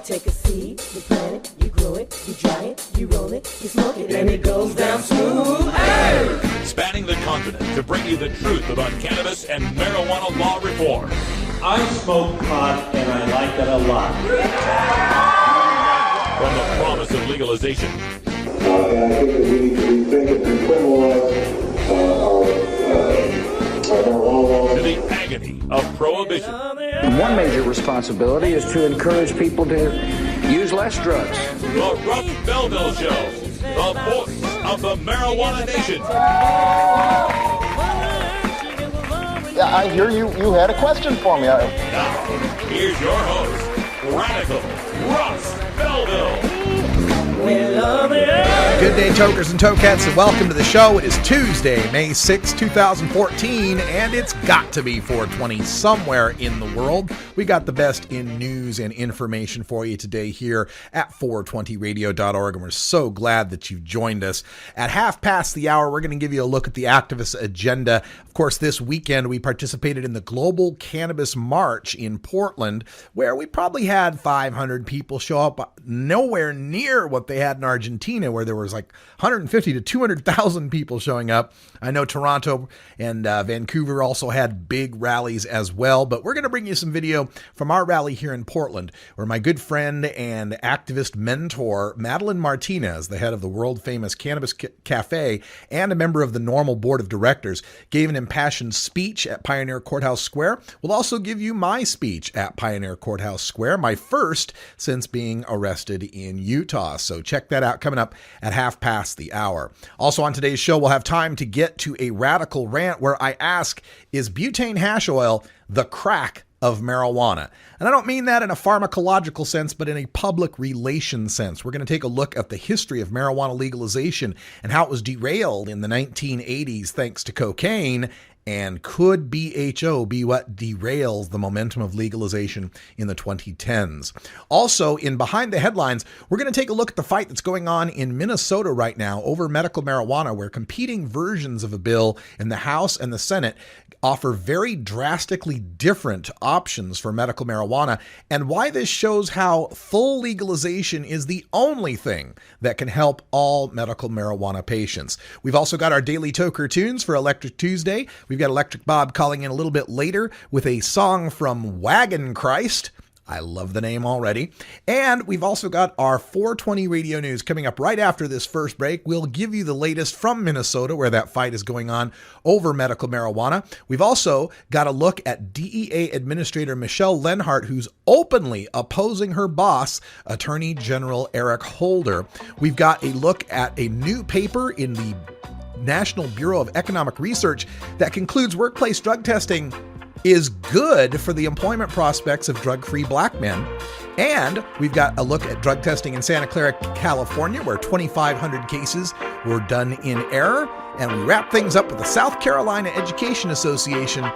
take a seed, you plant it, you grow it, you dry it, you roll it, you smoke it, and it goes down smooth. Hey! Spanning the continent to bring you the truth about cannabis and marijuana law reform. I smoke pot and I like it a lot. From the promise of legalization. And I think that we think it decriminalize our marijuana laws. To the agony of prohibition. One major responsibility is to encourage people to use less drugs. The Russ Belville Show, the voice of the marijuana nation. Yeah, I hear you had a question for me. Now, here's your host, Radical Russ Belville. Good day, tokers and tokets, and welcome to the show. It is Tuesday, May 6, 2014, and it's got to be 420 somewhere in the world. We got the best in news and information for you today here at 420radio.org, and we're so glad that you've joined us. At half past the hour, we're going to give you a look at the activist agenda. Of course, this weekend we participated in the Global Cannabis March in Portland, where we probably had 500 people show up, nowhere near what they had in Argentina, where there was like 150 to 200,000 people showing up. I know Toronto and Vancouver also had big rallies as well, but we're going to bring you some video from our rally here in Portland, where my good friend and activist mentor, Madeline Martinez, the head of the world famous Cannabis Cafe and a member of the Normal Board of Directors, gave an impassioned speech at Pioneer Courthouse Square. We'll also give you my speech at Pioneer Courthouse Square, my first since being arrested in Utah. So check that out coming up at half past the hour. Also on today's show, we'll have time to get to a radical rant where I ask, is butane hash oil the crack of marijuana? And I don't mean that in a pharmacological sense, but in a public relations sense. We're going to take a look at the history of marijuana legalization and how it was derailed in the 1980s thanks to cocaine. And could BHO be what derails the momentum of legalization in the 2010s? Also, in Behind the Headlines, we're going to take a look at the fight that's going on in Minnesota right now over medical marijuana, where competing versions of a bill in the House and the Senate offer very drastically different options for medical marijuana, and why this shows how full legalization is the only thing that can help all medical marijuana patients. We've also got our daily toker tunes for Electric Tuesday. We've got Electric Bob calling in a little bit later with a song from Wagon Christ. I love the name already. And we've also got our 420 radio news coming up right after this first break. We'll give you the latest from Minnesota, where that fight is going on over medical marijuana. We've also got a look at DEA Administrator Michelle Lenhart, who's openly opposing her boss, Attorney General Eric Holder. We've got a look at a new paper in the National Bureau of Economic Research that concludes workplace drug testing is good for the employment prospects of drug-free black men. And we've got a look at drug testing in Santa Clara, California, where 2,500 cases were done in error. And we wrap things up with the South Carolina Education Association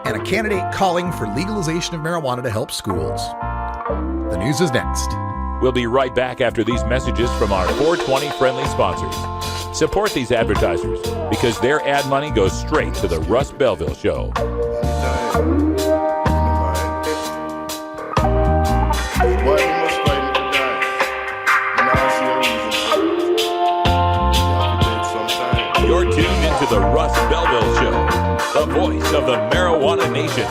and a candidate calling for legalization of marijuana to help schools. The news is next. We'll be right back after these messages from our 420 friendly sponsors. Support these advertisers because their ad money goes straight to the Russ Belville Show. You're tuned into the Russ Belville Show, the voice of the marijuana nation.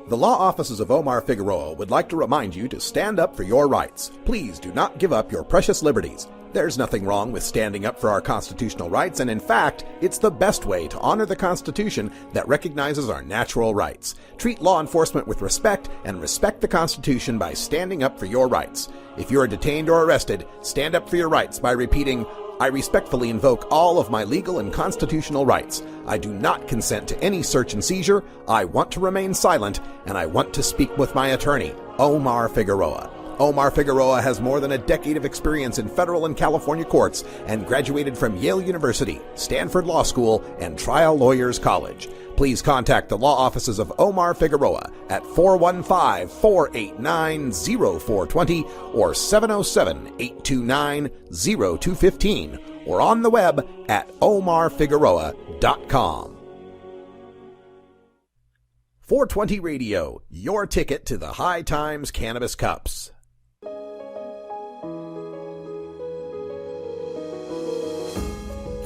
The law offices of Omar Figueroa would like to remind you to stand up for your rights. Please do not give up your precious liberties. There's nothing wrong with standing up for our constitutional rights, and in fact, it's the best way to honor the Constitution that recognizes our natural rights. Treat law enforcement with respect and respect the Constitution by standing up for your rights. If you are detained or arrested, stand up for your rights by repeating, "I respectfully invoke all of my legal and constitutional rights. I do not consent to any search and seizure. I want to remain silent, and I want to speak with my attorney, Omar Figueroa." Omar Figueroa has more than a decade of experience in federal and California courts and graduated from Yale University, Stanford Law School, and Trial Lawyers College. Please contact the law offices of Omar Figueroa at 415-489-0420 or 707-829-0215 or on the web at omarfigueroa.com. 420 Radio, your ticket to the High Times Cannabis Cups.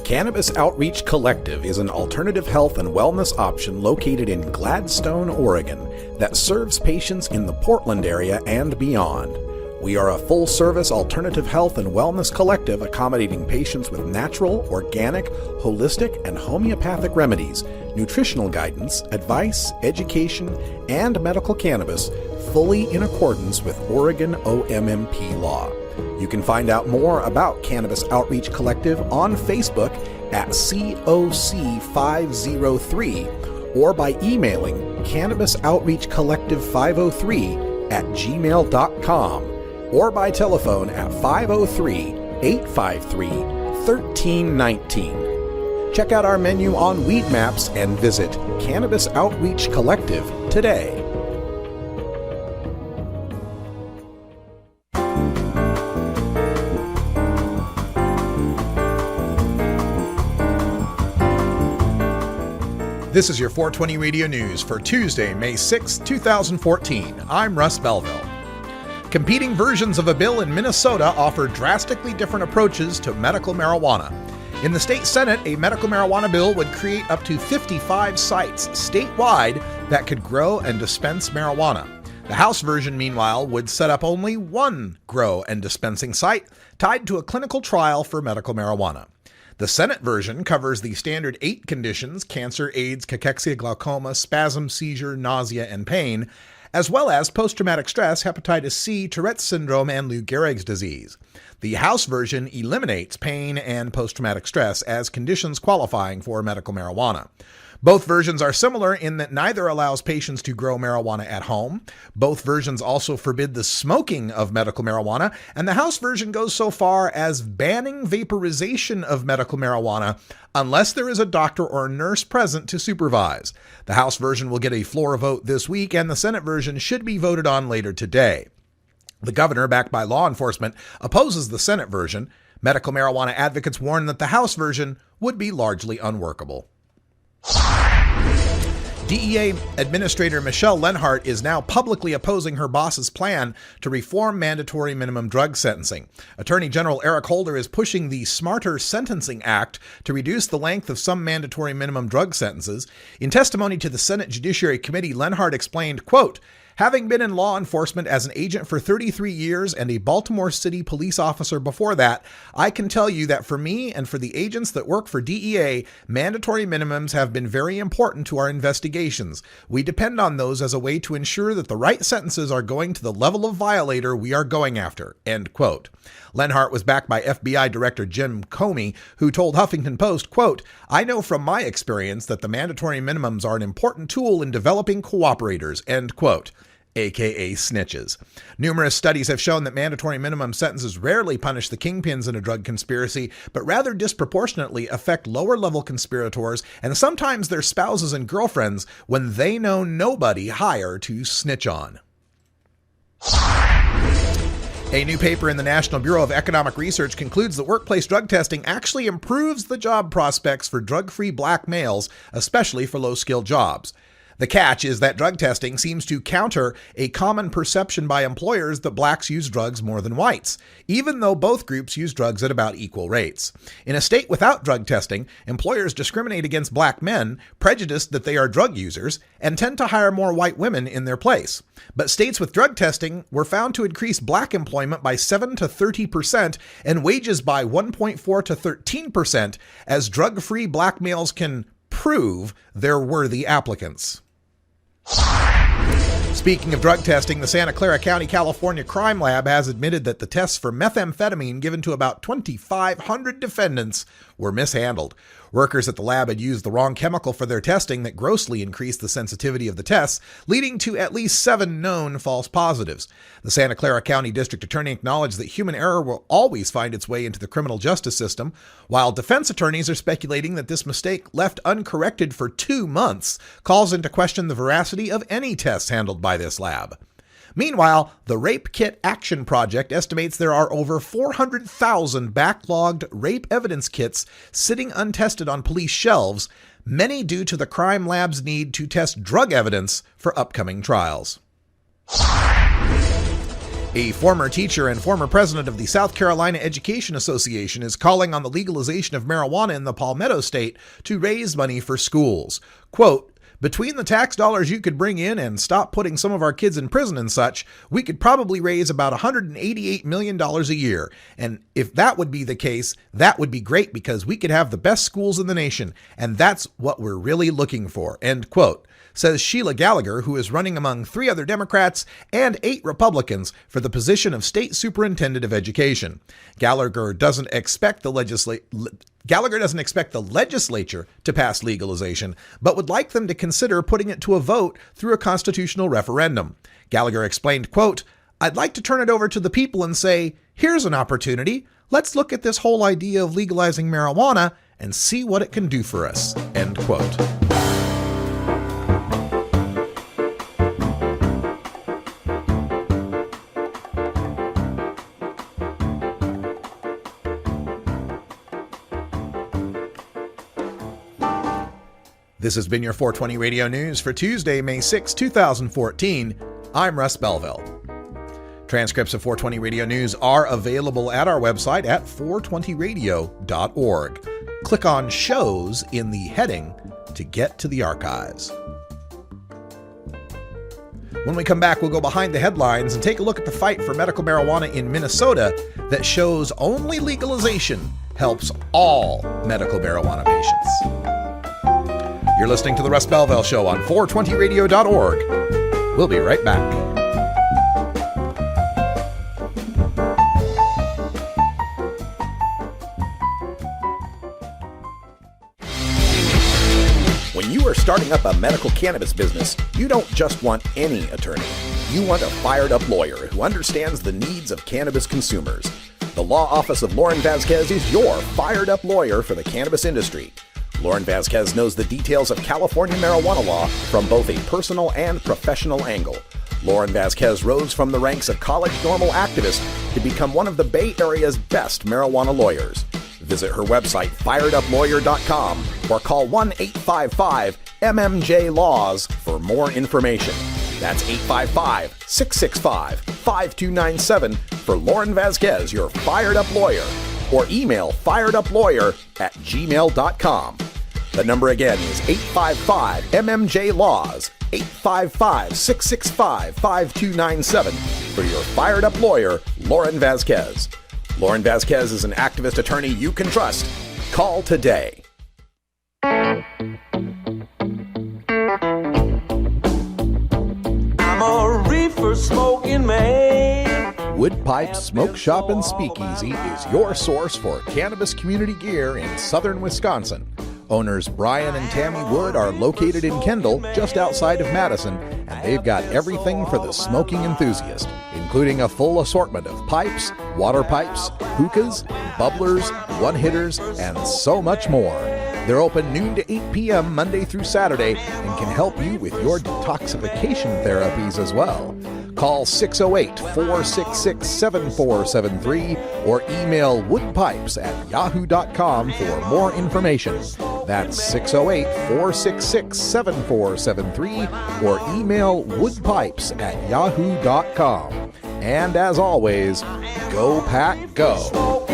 Cannabis Outreach Collective is an alternative health and wellness option located in Gladstone, Oregon, that serves patients in the Portland area and beyond. We are a full-service alternative health and wellness collective accommodating patients with natural, organic, holistic, and homeopathic remedies, nutritional guidance, advice, education, and medical cannabis, fully in accordance with Oregon OMMP law. You can find out more about Cannabis Outreach Collective on Facebook at COC503 or by emailing cannabisoutreachcollective503@gmail.com or by telephone at 503-853-1319. Check out our menu on Weed Maps and visit Cannabis Outreach Collective today. This is your 420 Radio News for Tuesday, May 6, 2014. I'm Russ Belville. Competing versions of a bill in Minnesota offer drastically different approaches to medical marijuana. In the state Senate, a medical marijuana bill would create up to 55 sites statewide that could grow and dispense marijuana. The House version, meanwhile, would set up only one grow and dispensing site tied to a clinical trial for medical marijuana. The Senate version covers the standard 8 conditions: cancer, AIDS, cachexia, glaucoma, spasm, seizure, nausea, and pain, as well as post-traumatic stress, hepatitis C, Tourette's syndrome, and Lou Gehrig's disease. The House version eliminates pain and post-traumatic stress as conditions qualifying for medical marijuana. Both versions are similar in that neither allows patients to grow marijuana at home. Both versions also forbid the smoking of medical marijuana, and the House version goes so far as banning vaporization of medical marijuana unless there is a doctor or nurse present to supervise. The House version will get a floor vote this week, and the Senate version should be voted on later today. The governor, backed by law enforcement, opposes the Senate version. Medical marijuana advocates warn that the House version would be largely unworkable. DEA Administrator Michelle Lenhart is now publicly opposing her boss's plan to reform mandatory minimum drug sentencing. Attorney General Eric Holder is pushing the Smarter Sentencing Act to reduce the length of some mandatory minimum drug sentences. In testimony to the Senate Judiciary Committee, Lenhart explained, quote, "Having been in law enforcement as an agent for 33 years and a Baltimore City police officer before that, I can tell you that for me and for the agents that work for DEA, mandatory minimums have been very important to our investigations. We depend on those as a way to ensure that the right sentences are going to the level of violator we are going after," end quote. Lenhart was backed by FBI Director Jim Comey, who told Huffington Post, quote, "I know from my experience that the mandatory minimums are an important tool in developing cooperators," end quote. AKA snitches. Numerous studies have shown that mandatory minimum sentences rarely punish the kingpins in a drug conspiracy, but rather disproportionately affect lower-level conspirators and sometimes their spouses and girlfriends when they know nobody higher to snitch on. A new paper in the National Bureau of Economic Research concludes that workplace drug testing actually improves the job prospects for drug-free black males, especially for low-skilled jobs. The catch is that drug testing seems to counter a common perception by employers that blacks use drugs more than whites, even though both groups use drugs at about equal rates. In a state without drug testing, employers discriminate against black men, prejudiced that they are drug users, and tend to hire more white women in their place. But states with drug testing were found to increase black employment by 7 to 30% and wages by 1.4 to 13%, as drug-free black males can prove they're worthy applicants. Speaking of drug testing, the Santa Clara County, California Crime Lab has admitted that the tests for methamphetamine given to about 2,500 defendants were mishandled. Workers at the lab had used the wrong chemical for their testing that grossly increased the sensitivity of the tests, leading to at least 7 known false positives. The Santa Clara County District Attorney acknowledged that human error will always find its way into the criminal justice system, while defense attorneys are speculating that this mistake, left uncorrected for 2 months, calls into question the veracity of any tests handled by this lab. Meanwhile, the Rape Kit Action Project estimates there are over 400,000 backlogged rape evidence kits sitting untested on police shelves, many due to the crime lab's need to test drug evidence for upcoming trials. A former teacher and former president of the South Carolina Education Association is calling on the legalization of marijuana in the Palmetto State to raise money for schools. Quote, "Between the tax dollars you could bring in and stop putting some of our kids in prison and such, we could probably raise about $188 million a year. And if that would be the case, that would be great because we could have the best schools in the nation. And that's what we're really looking for." End quote. Says Sheila Gallagher, who is running among 3 other Democrats and 8 Republicans for the position of State Superintendent of Education. Gallagher doesn't expect the legislature to pass legalization, but would like them to consider putting it to a vote through a constitutional referendum. Gallagher explained, quote, "I'd like to turn it over to the people and say, here's an opportunity. Let's look at this whole idea of legalizing marijuana and see what it can do for us." End quote. This has been your 420 Radio News for Tuesday, May 6, 2014. I'm Russ Belville. Transcripts of 420 Radio News are available at our website at 420radio.org. Click on Shows in the heading to get to the archives. When we come back, we'll go behind the headlines and take a look at the fight for medical marijuana in Minnesota that shows only legalization helps all medical marijuana patients. You're listening to The Russ Belville Show on 420radio.org. We'll be right back. When you are starting up a medical cannabis business, you don't just want any attorney. You want a fired-up lawyer who understands the needs of cannabis consumers. The Law Office of Lauren Vasquez is your fired-up lawyer for the cannabis industry. Lauren Vasquez knows the details of California marijuana law from both a personal and professional angle. Lauren Vasquez rose from the ranks of college normal activist to become one of the Bay Area's best marijuana lawyers. Visit her website, fireduplawyer.com, or call 1-855-MMJ-LAWS for more information. That's 855-665-5297 for Lauren Vasquez, your fired-up lawyer, or email firedupLawyer@gmail.com. The number again is 855-MMJ-LAWS, 855-665-5297 for your fired-up lawyer, Lauren Vasquez. Lauren Vasquez is an activist attorney you can trust. Call today. I'm a reefer smoking man. Wood Pipe Smoke Shop and Speakeasy is your source for cannabis community gear in southern Wisconsin. Owners Brian and Tammy Wood are located in Kendall, just outside of Madison, and they've got everything for the smoking enthusiast, including a full assortment of pipes, water pipes, hookahs, bubblers, one-hitters, and so much more. They're open noon to 8 p.m. Monday through Saturday and can help you with your detoxification therapies as well. Call 608-466-7473 or email woodpipes@yahoo.com for more information. That's 608-466-7473 or email woodpipes@yahoo.com. And as always, go pack go.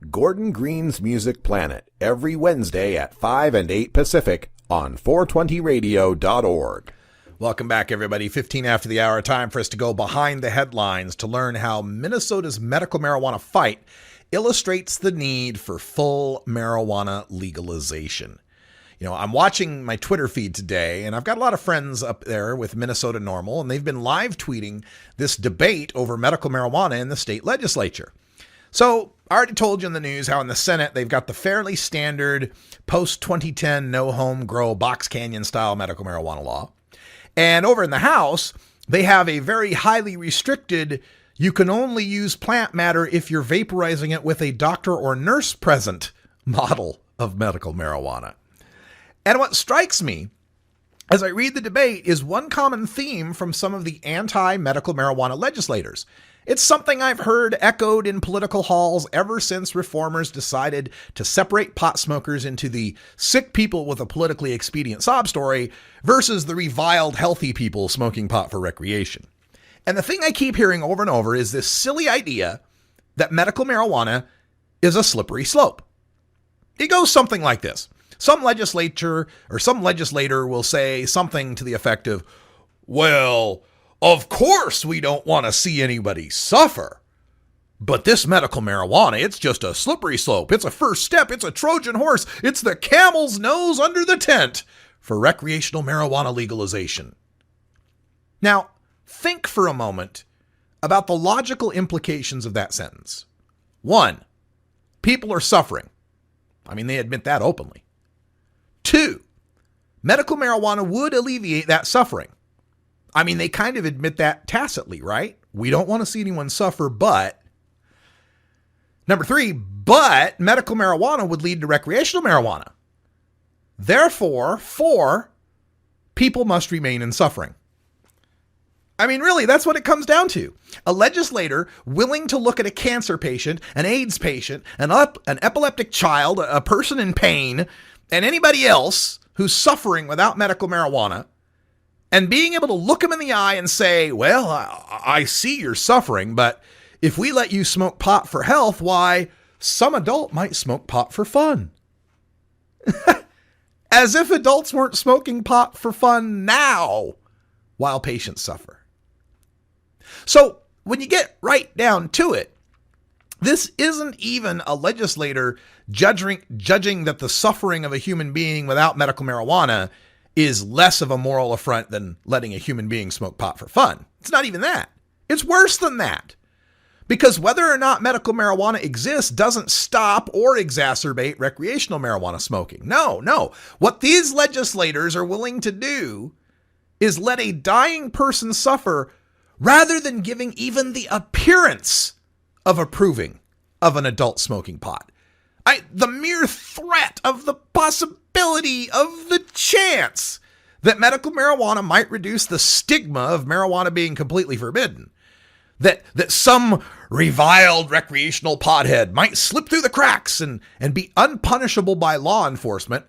Gordon Green's Music Planet, every Wednesday at 5 and 8 Pacific on 420radio.org. Welcome back, everybody. 15 after the hour, time for us to go behind the headlines to learn how Minnesota's medical marijuana fight illustrates the need for full marijuana legalization. You know, I'm watching my Twitter feed today, and I've got a lot of friends up there with Minnesota Normal, and they've been live tweeting this debate over medical marijuana in the state legislature. So I already told you in the news how in the Senate they've got the fairly standard post-2010 no home grow Box Canyon style medical marijuana law. And over in the House, they have a very highly restricted, you can only use plant matter if you're vaporizing it with a doctor or nurse present model of medical marijuana. And what strikes me as I read the debate, is one common theme from some of the anti-medical marijuana legislators. It's something I've heard echoed in political halls ever since reformers decided to separate pot smokers into the sick people with a politically expedient sob story versus the reviled healthy people smoking pot for recreation. And the thing I keep hearing over and over is this silly idea that medical marijuana is a slippery slope. It goes something like this. Some legislator will say something to the effect of, well, of course we don't want to see anybody suffer. But this medical marijuana, it's just a slippery slope. It's a first step. It's a Trojan horse. It's the camel's nose under the tent for recreational marijuana legalization. Now, think for a moment about the logical implications of that sentence. 1, people are suffering. I mean, they admit that openly. 2, medical marijuana would alleviate that suffering. I mean, they kind of admit that tacitly, right? We don't want to see anyone suffer, but... Number 3, but medical marijuana would lead to recreational marijuana. Therefore, 4, people must remain in suffering. I mean, really, that's what it comes down to. A legislator willing to look at a cancer patient, an AIDS patient, an epileptic child, a person in pain, and anybody else who's suffering without medical marijuana, and being able to look them in the eye and say, well, I see you're suffering, but if we let you smoke pot for health, why, some adult might smoke pot for fun. As if adults weren't smoking pot for fun now while patients suffer. So when you get right down to it, this isn't even a legislator judging that the suffering of a human being without medical marijuana is less of a moral affront than letting a human being smoke pot for fun. It's not even that. It's worse than that. Because whether or not medical marijuana exists doesn't stop or exacerbate recreational marijuana smoking. No. What these legislators are willing to do is let a dying person suffer rather than giving even the appearance of approving of an adult smoking pot. The mere threat of the possibility of the chance that medical marijuana might reduce the stigma of marijuana being completely forbidden, that some reviled recreational pothead might slip through the cracks and be unpunishable by law enforcement.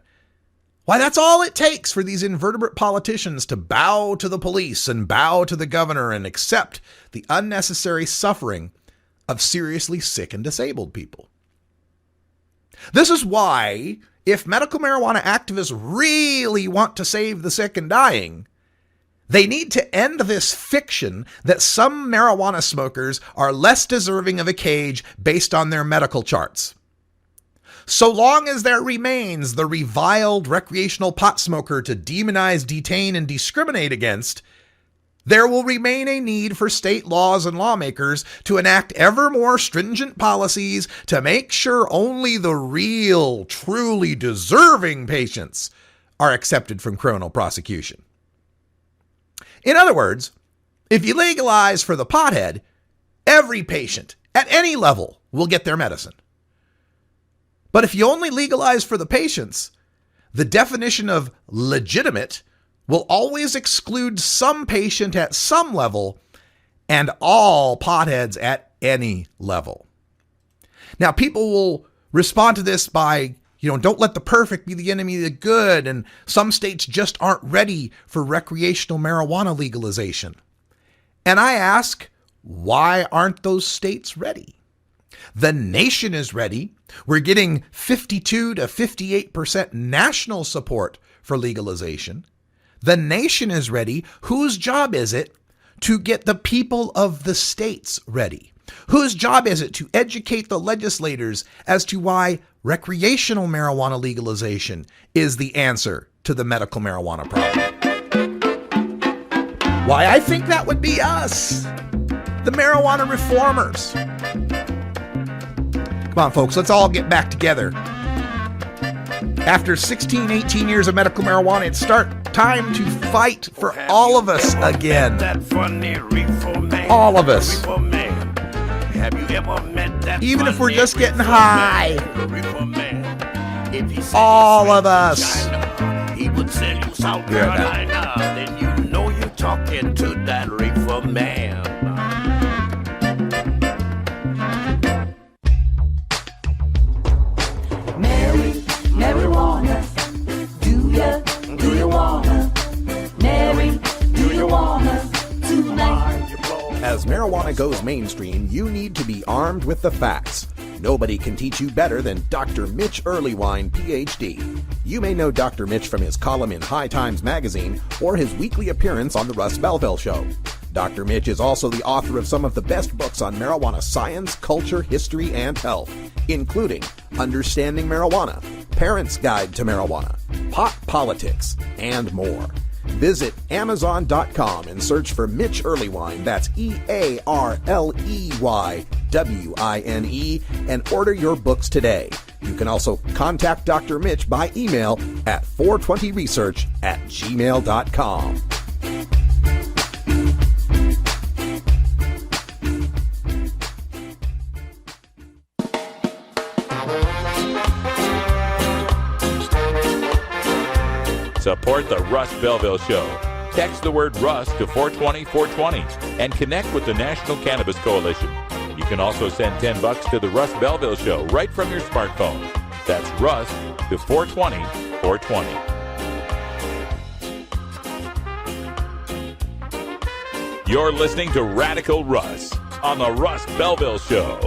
Why, that's all it takes for these invertebrate politicians to bow to the police and bow to the governor and accept the unnecessary suffering of seriously sick and disabled people. This is why, if medical marijuana activists really want to save the sick and dying, they need to end this fiction that some marijuana smokers are less deserving of a cage based on their medical charts. So long as there remains the reviled recreational pot smoker to demonize, detain, and discriminate against, there will remain a need for state laws and lawmakers to enact ever more stringent policies to make sure only the real, truly deserving patients are accepted from criminal prosecution. In other words, if you legalize for the pothead, every patient at any level will get their medicine. But if you only legalize for the patients, the definition of legitimate will always exclude some patient at some level and all potheads at any level. Now, people will respond to this by, don't let the perfect be the enemy of the good, and some states just aren't ready for recreational marijuana legalization. And I ask, why aren't those states ready? The nation is ready. We're getting 52 to 58% national support for legalization. The nation is ready. Whose job is it to get the people of the states ready? Whose job is it to educate the legislators as to why recreational marijuana legalization is the answer to the medical marijuana problem? Why, I think that would be us, the marijuana reformers. Come on, folks, let's all get back together. After 16, 18 years of medical marijuana, it's time to fight for all of us again. All of us. Even if we're just getting high. All of us. South Carolina, then you know you're talking to that reefer man. Marijuana, do you wanna? Mary, do you wanna tonight? As marijuana goes mainstream, you need to be armed with the facts. Nobody can teach you better than Dr. Mitch Earlywine, Ph.D. You may know Dr. Mitch from his column in High Times magazine or his weekly appearance on the Russ Belville Show. Dr. Mitch is also the author of some of the best books on marijuana science, culture, history, and health, including Understanding Marijuana, Parents' Guide to Marijuana, Pot Politics, and more. Visit Amazon.com and search for Mitch Earlywine, that's EARLEYWINE, and order your books today. You can also contact Dr. Mitch by email at 420research@gmail.com. Support the Russ Belville Show. Text the word Russ to 420-420 and connect with the National Cannabis Coalition. You can also send $10 to the Russ Belville Show right from your smartphone. That's Russ to 420-420. You're listening to Radical Russ on the Russ Belville Show.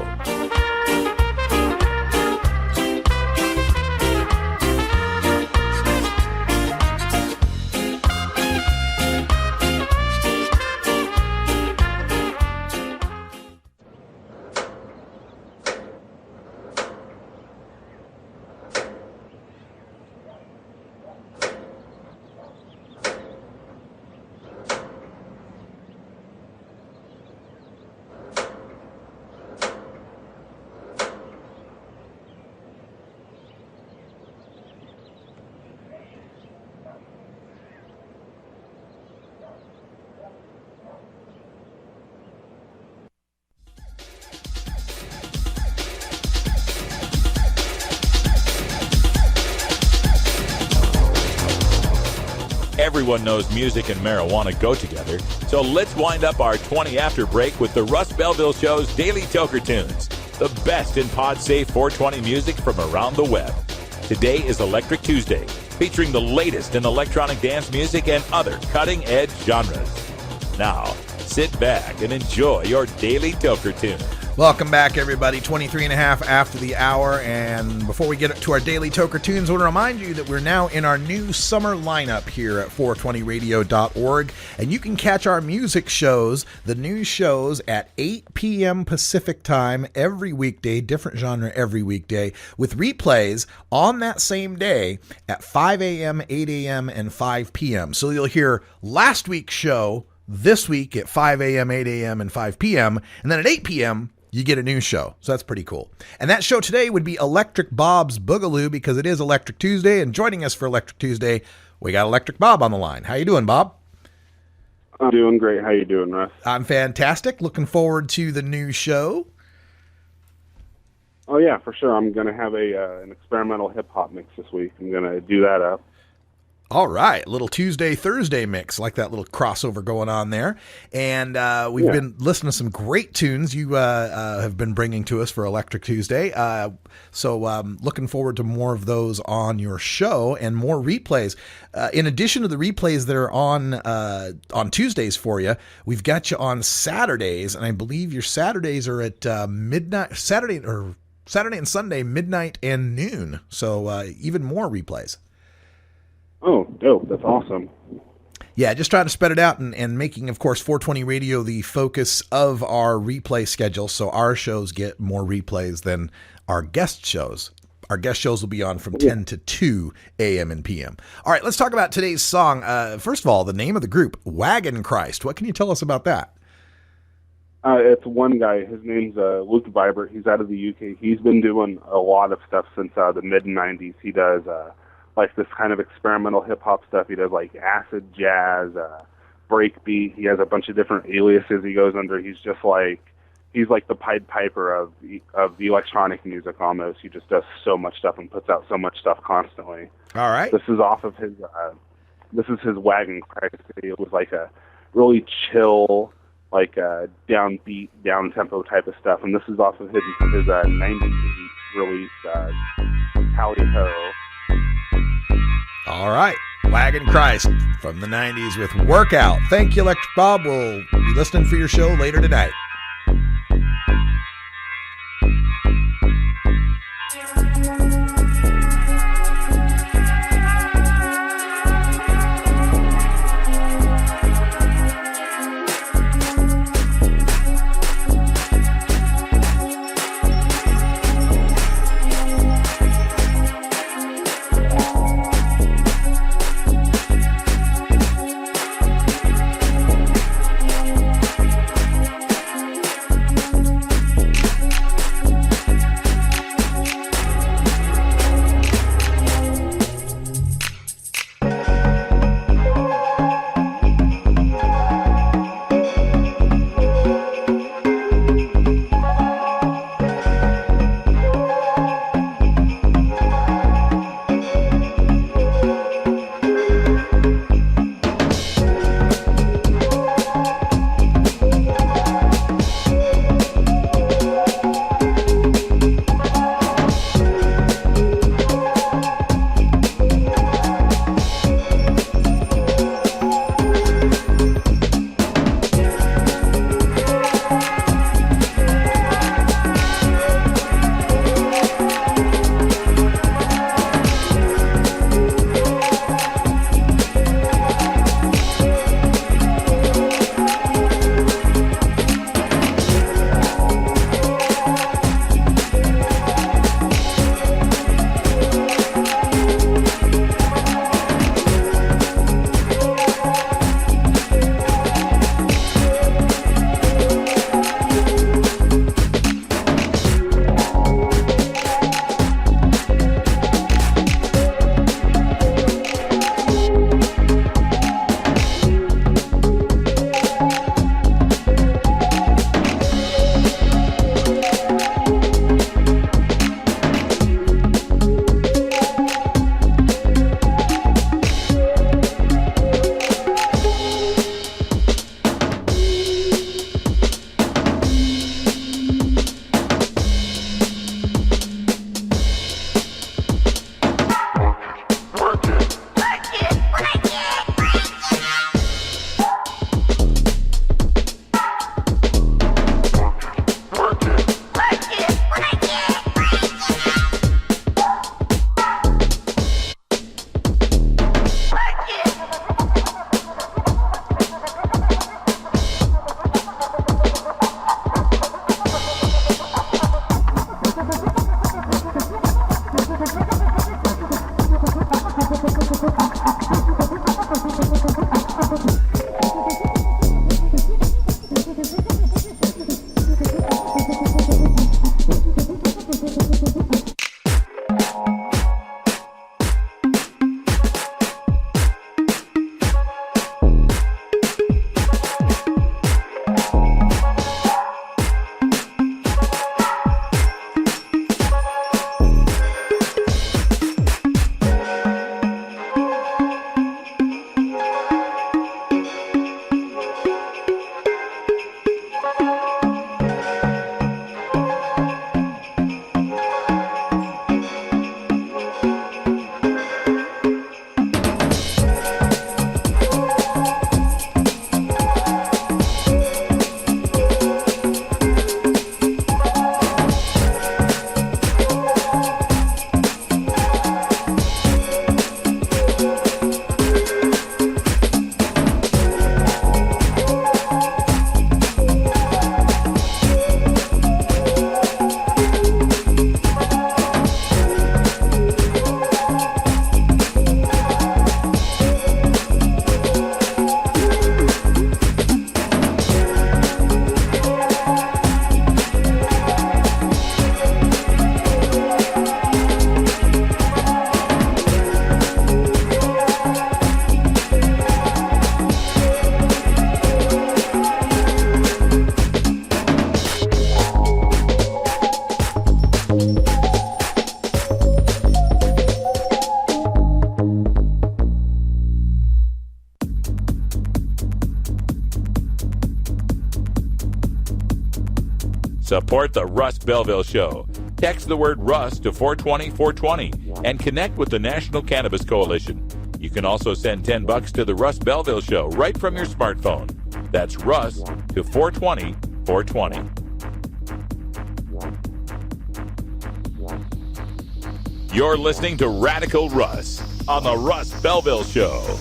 Everyone knows music and marijuana go together, so let's wind up our 20 after break with the Russ Belville Show's Daily Toker Tunes, the best in pod-safe 420 music from around the web. Today is Electric Tuesday, featuring the latest in electronic dance music and other cutting-edge genres. Now, sit back and enjoy your Daily Toker Tune. Welcome back, everybody. 23 and a half after the hour. And before we get to our Daily Toker Tunes, I want to remind you that we're now in our new summer lineup here at 420radio.org. And you can catch our music shows, the new shows, at 8 p.m. Pacific time every weekday, different genre every weekday, with replays on that same day at 5 a.m., 8 a.m., and 5 p.m. So you'll hear last week's show this week at 5 a.m., 8 a.m., and 5 p.m. And then at 8 p.m., you get a new show. So that's pretty cool. And that show today would be Electric Bob's Boogaloo, because it is Electric Tuesday. And joining us for Electric Tuesday, we got Electric Bob on the line. How you doing, Bob? I'm doing great. How you doing, Russ? I'm fantastic. Looking forward to the new show. Oh, yeah, for sure. I'm going to have an experimental hip-hop mix this week. I'm going to do that up. All right, little Tuesday-Thursday mix, like that little crossover going on there. And we've been listening to some great tunes you have been bringing to us for Electric Tuesday. So looking forward to more of those on your show and more replays. In addition to the replays that are on Tuesdays for you, we've got you on Saturdays, and I believe your Saturdays are at midnight, Saturday and Sunday, midnight and noon. So even more replays. Oh, dope. That's awesome. Yeah, just trying to spread it out and making, of course, 420 Radio the focus of our replay schedule, so our shows get more replays than our guest shows. Our guest shows will be on from 10 to 2 a.m. and p.m. All right, let's talk about today's song. First of all, the name of the group, Wagon Christ. What can you tell us about that? It's one guy. His name's Luke Vibert. He's out of the UK. He's been doing a lot of stuff since the mid-'90s. He does like this kind of experimental hip-hop stuff. He does like acid jazz, breakbeat. He has a bunch of different aliases he goes under. He's like the Pied Piper of the electronic music almost. He just does so much stuff and puts out so much stuff constantly. All right. This is off of his this is his Wagon Christ. It was like a really chill, like downbeat, down-tempo type of stuff. And this is off of his 98 release, Tally Ho. All right. Wagon Christ from the 90s with Workout. Thank you, Electric Bob. We'll be listening for your show later tonight. Support the Russ Belville Show. Text the word Russ to 420-420 and connect with the National Cannabis Coalition. You can also send $10 to the Russ Belville Show right from your smartphone. That's Russ to 420-420. You're listening to Radical Russ on the Russ Belville Show.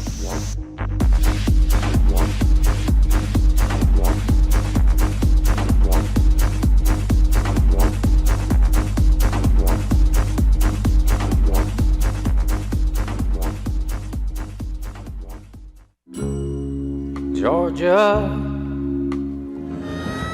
Georgia.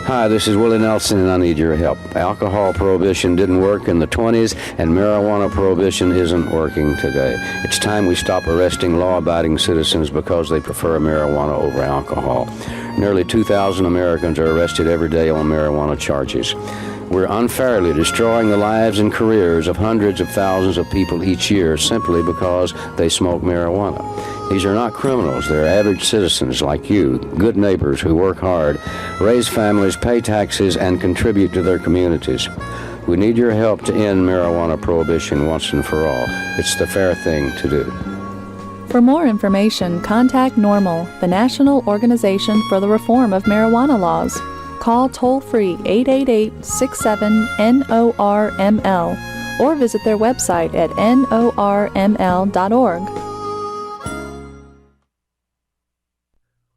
Hi, this is Willie Nelson, and I need your help. Alcohol prohibition didn't work in the 20s, and marijuana prohibition isn't working today. It's time we stop arresting law-abiding citizens because they prefer marijuana over alcohol. Nearly 2,000 Americans are arrested every day on marijuana charges. We're unfairly destroying the lives and careers of hundreds of thousands of people each year simply because they smoke marijuana. These are not criminals. They're average citizens like you, good neighbors who work hard, raise families, pay taxes, and contribute to their communities. We need your help to end marijuana prohibition once and for all. It's the fair thing to do. For more information, contact NORML, the National Organization for the Reform of Marijuana Laws. Call toll-free 888-67-NORML or visit their website at norml.org.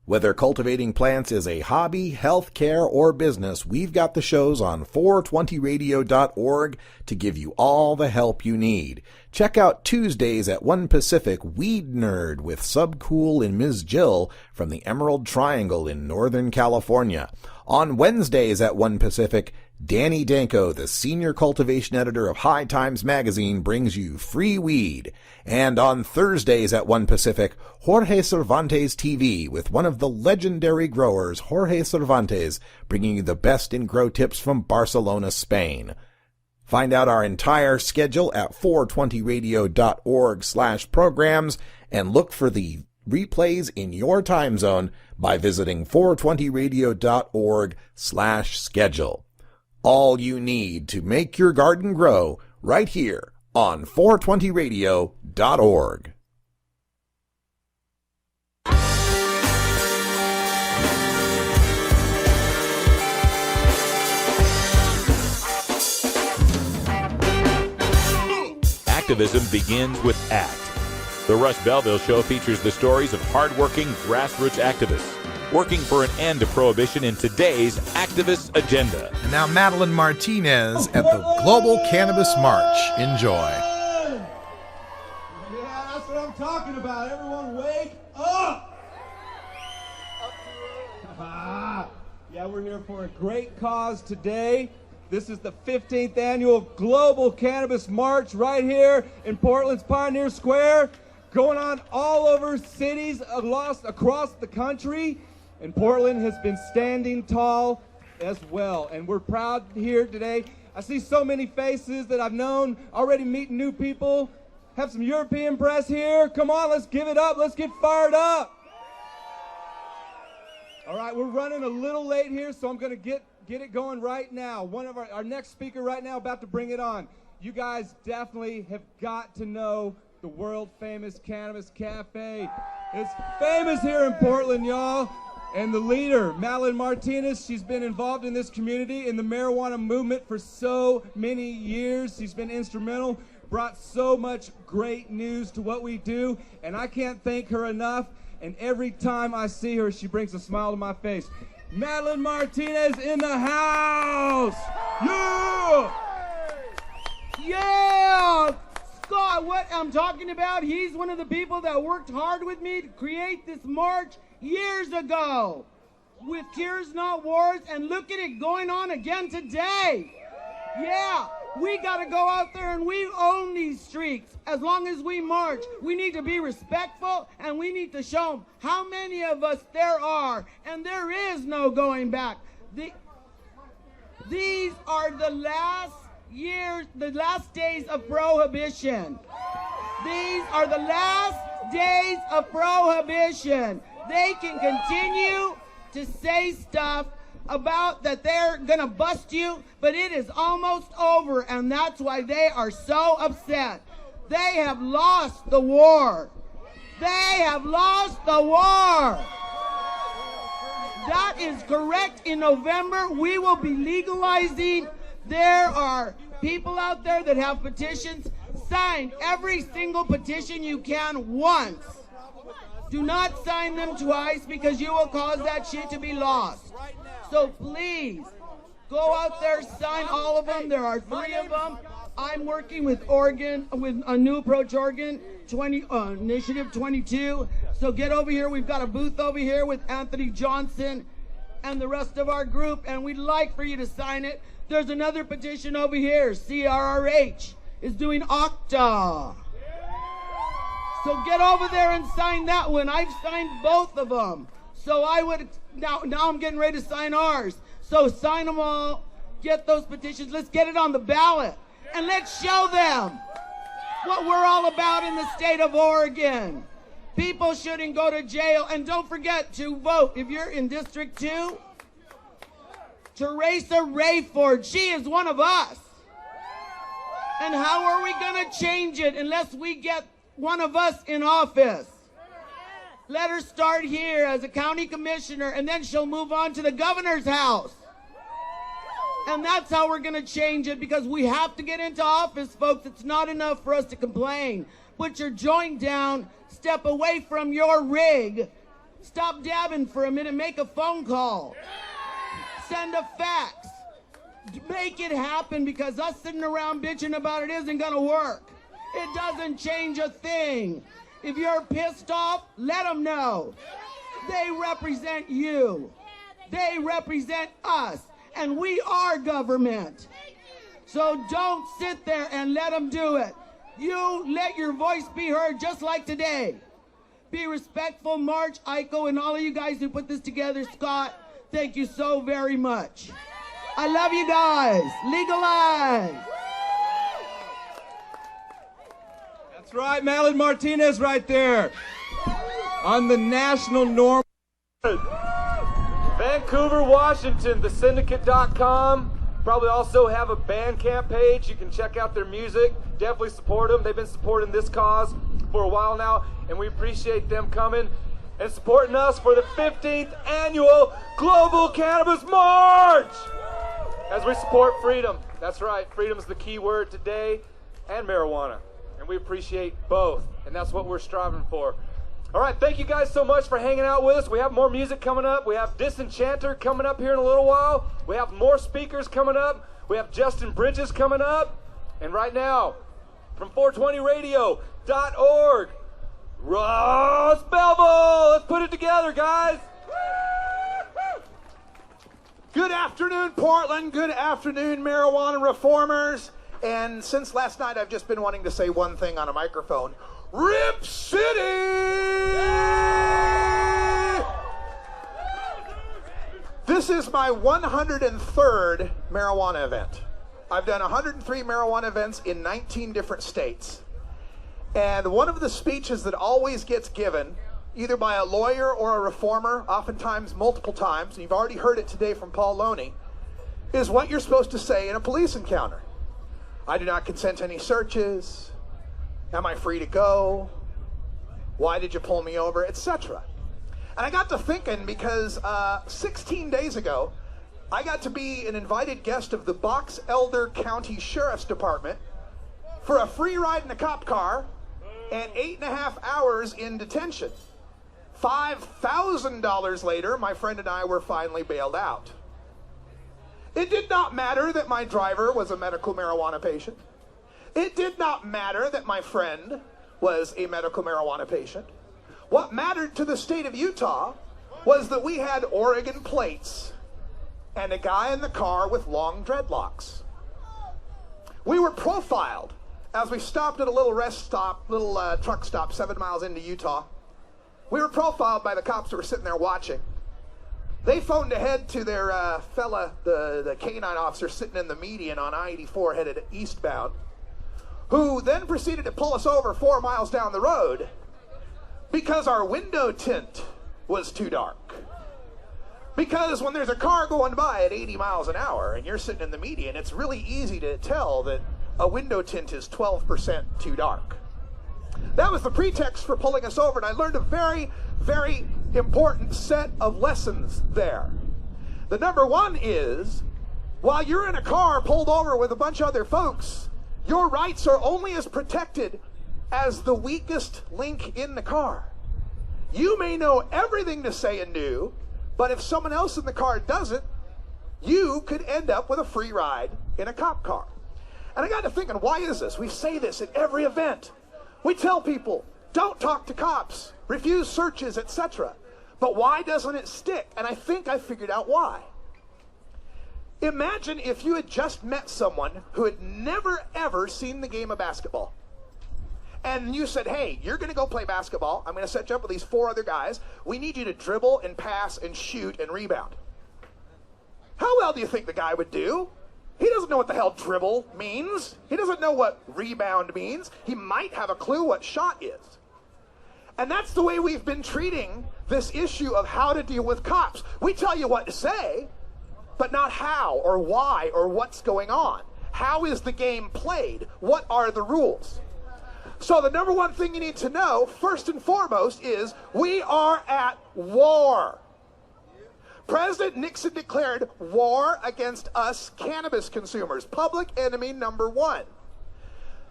Whether cultivating plants is a hobby, health care, or business, we've got the shows on 420radio.org to give you all the help you need. Check out Tuesdays at 1 Pacific, Weed Nerd with Subcool and Ms. Jill from the Emerald Triangle in Northern California. On Wednesdays at 1 Pacific, Danny Danko, the senior cultivation editor of High Times Magazine, brings you free weed. And on Thursdays at 1 Pacific, Jorge Cervantes TV with one of the legendary growers, Jorge Cervantes, bringing you the best in grow tips from Barcelona, Spain. Find out our entire schedule at 420radio.org/programs and look for the replays in your time zone by visiting 420radio.org/schedule. All you need to make your garden grow right here on 420radio.org. Activism begins with ACT. The Russ Belville Show features the stories of hardworking grassroots activists working for an end to prohibition in today's activist agenda. And now Madeline Martinez at the Global Cannabis March. Enjoy. Yeah, that's what I'm talking about. Everyone wake up! Yeah, we're here for a great cause today. This is the 15th annual Global Cannabis March right here in Portland's Pioneer Square, going on all over cities across the country. And Portland has been standing tall as well. And we're proud here today. I see so many faces that I've known, already meeting new people. Have some European press here. Come on, let's give it up. Let's get fired up. All right, we're running a little late here, so I'm going to get it going right now. One of our next speaker right now, about to bring it on. You guys definitely have got to know the world-famous Cannabis Cafe. It's famous here in Portland, y'all. And the leader, Madeline Martinez, she's been involved in this community, in the marijuana movement for so many years. She's been instrumental, brought so much great news to what we do, and I can't thank her enough. And every time I see her, she brings a smile to my face. Madeline Martinez in the house! Yeah! Yeah! Scott, what I'm talking about, he's one of the people that worked hard with me to create this march years ago with Cures Not Wars, and look at it going on again today. Yeah, we got to go out there and we own these streets. As long as we march, we need to be respectful, and we need to show them how many of us there are, and there is no going back. These are the last days of prohibition. These are the last days of prohibition. They can continue to say stuff about that they're gonna bust you, but it is almost over, and that's why they are so upset. They have lost the war. They have lost the war. That is correct. In November, we will be legalizing. There are people out there that have petitions. Sign every single petition you can once. Do not sign them twice because you will cause that shit to be lost. So please, go out there, sign all of them. There are 3 of them. I'm working with Oregon, with a New Approach Oregon, Initiative 22. So get over here. We've got a booth over here with Anthony Johnson and the rest of our group, and we'd like for you to sign it. There's another petition over here. CRRH is doing OCTA. So get over there and sign that one. I've signed both of them. So I would, now I'm getting ready to sign ours. So sign them all, get those petitions. Let's get it on the ballot. And let's show them what we're all about in the state of Oregon. People shouldn't go to jail. And don't forget to vote. If you're in District 2, Teresa Rayford, she is one of us. And how are we going to change it unless we get one of us in office? Let her start here as a county commissioner, and then she'll move on to the governor's house. And that's how we're going to change it, because we have to get into office, folks. It's not enough for us to complain. Put your joint down, step away from your rig, stop dabbing for a minute, make a phone call, send a fax, make it happen, because us sitting around bitching about it isn't going to work. It doesn't change a thing. If you're pissed off, let them know. They represent you. They represent us. And we are government. So don't sit there and let them do it. You let your voice be heard, just like today. Be respectful. March, Aiko, and all of you guys who put this together. Scott, thank you so very much. I love you guys. Legalize. That's right, Malin Martinez right there on the national norm. Vancouver, Washington, thesyndicate.com. Probably also have a Bandcamp page. You can check out their music. Definitely support them. They've been supporting this cause for a while now, and we appreciate them coming and supporting us for the 15th annual Global Cannabis March as we support freedom. That's right, freedom is the key word today, and marijuana. And we appreciate both, and that's what we're striving for. All right, thank you guys so much for hanging out with us. We have more music coming up. We have Disenchanter coming up here in a little while. We have more speakers coming up. We have Justin Bridges coming up. And right now, from 420radio.org, Russ Belville. Let's put it together, guys. Good afternoon, Portland. Good afternoon, marijuana reformers. And since last night, I've just been wanting to say one thing on a microphone. Rip City! This is my 103rd marijuana event. I've done 103 marijuana events in 19 different states. And one of the speeches that always gets given, either by a lawyer or a reformer, oftentimes multiple times, and you've already heard it today from Paul Loney, is what you're supposed to say in a police encounter. I do not consent to any searches. Am I free to go? Why did you pull me over? Etc. And I got to thinking because 16 days ago, I got to be an invited guest of the Box Elder County Sheriff's Department for a free ride in a cop car and 8.5 hours in detention. $5,000 later, my friend and I were finally bailed out. It did not matter that my driver was a medical marijuana patient. It did not matter that my friend was a medical marijuana patient. What mattered to the state of Utah was that we had Oregon plates and a guy in the car with long dreadlocks. We were profiled as we stopped at a little rest stop, little truck stop 7 miles into Utah. We were profiled by the cops that were sitting there watching. They phoned ahead to their the canine officer sitting in the median on I-84 headed eastbound, who then proceeded to pull us over 4 miles down the road because our window tint was too dark. Because when there's a car going by at 80 miles an hour and you're sitting in the median, it's really easy to tell that a window tint is 12% too dark. That was the pretext for pulling us over, and I learned a very, very important set of lessons there. The number one is, while you're in a car pulled over with a bunch of other folks, your rights are only as protected as the weakest link in the car. You may know everything to say and do, but if someone else in the car doesn't, you could end up with a free ride in a cop car. And I got to thinking, why is this? We say this at every event. We tell people, don't talk to cops, refuse searches, etc. But why doesn't it stick? And I think I figured out why. Imagine if you had just met someone who had never ever seen the game of basketball. And you said, hey, you're going to go play basketball. I'm going to set you up with these 4 other guys. We need you to dribble and pass and shoot and rebound. How well do you think the guy would do? He doesn't know what the hell dribble means. He doesn't know what rebound means. He might have a clue what shot is. And that's the way we've been treating this issue of how to deal with cops. We tell you what to say, but not how or why or what's going on. How is the game played? What are the rules? So the number one thing you need to know, first and foremost, is we are at war. President Nixon declared war against us cannabis consumers. Public enemy number one.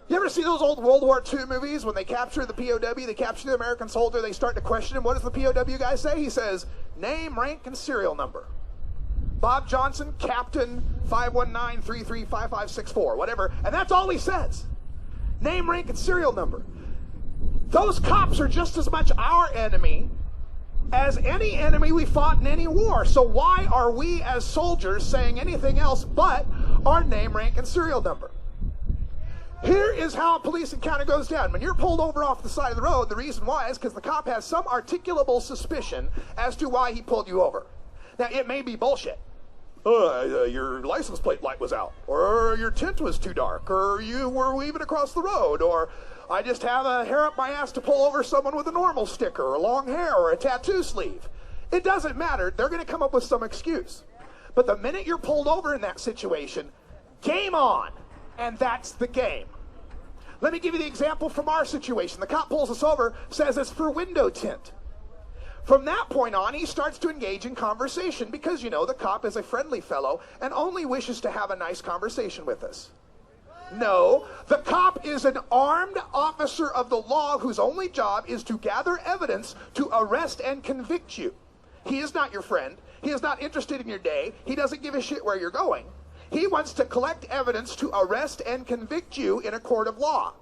You ever see those old World War II movies when they capture the POW, they capture the American soldier, they start to question him? What does the POW guy say? He says, name, rank, and serial number. Bob Johnson, Captain 519-335564, whatever. And that's all he says. Name, rank, and serial number. Those cops are just as much our enemy as any enemy we fought in any war. So why are we as soldiers saying anything else but our name, rank, and serial number? Here is how a police encounter goes down. When you're pulled over off the side of the road, the reason why is because the cop has some articulable suspicion as to why he pulled you over. Now, it may be bullshit. Your license plate light was out, or your tint was too dark, or you were weaving across the road, or I just have a hair up my ass to pull over someone with a normal sticker, or long hair, or a tattoo sleeve. It doesn't matter. They're going to come up with some excuse. But the minute you're pulled over in that situation, game on, and that's the game. Let me give you the example from our situation. The cop pulls us over, says it's for window tint. From that point on, he starts to engage in conversation because, you know, the cop is a friendly fellow and only wishes to have a nice conversation with us. No, the cop is an armed officer of the law whose only job is to gather evidence to arrest and convict you. He is not your friend. He is not interested in your day. He doesn't give a shit where you're going. He wants to collect evidence to arrest and convict you in a court of law.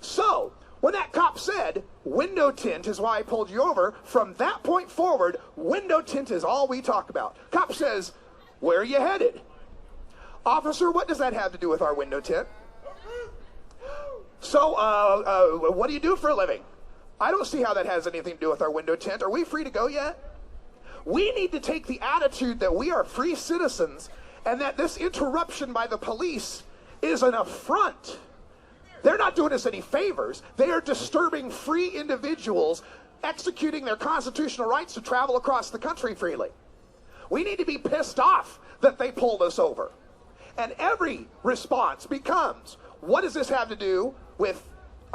So, when that cop said, window tint is why I pulled you over, from that point forward, window tint is all we talk about. Cop says, where are you headed? Officer, what does that have to do with our window tint? So, what do you do for a living? I don't see how that has anything to do with our window tint. Are we free to go yet? We need to take the attitude that we are free citizens and that this interruption by the police is an affront. They're not doing us any favors. They are disturbing free individuals executing their constitutional rights to travel across the country freely. We need to be pissed off that they pulled us over. And every response becomes, what does this have to do with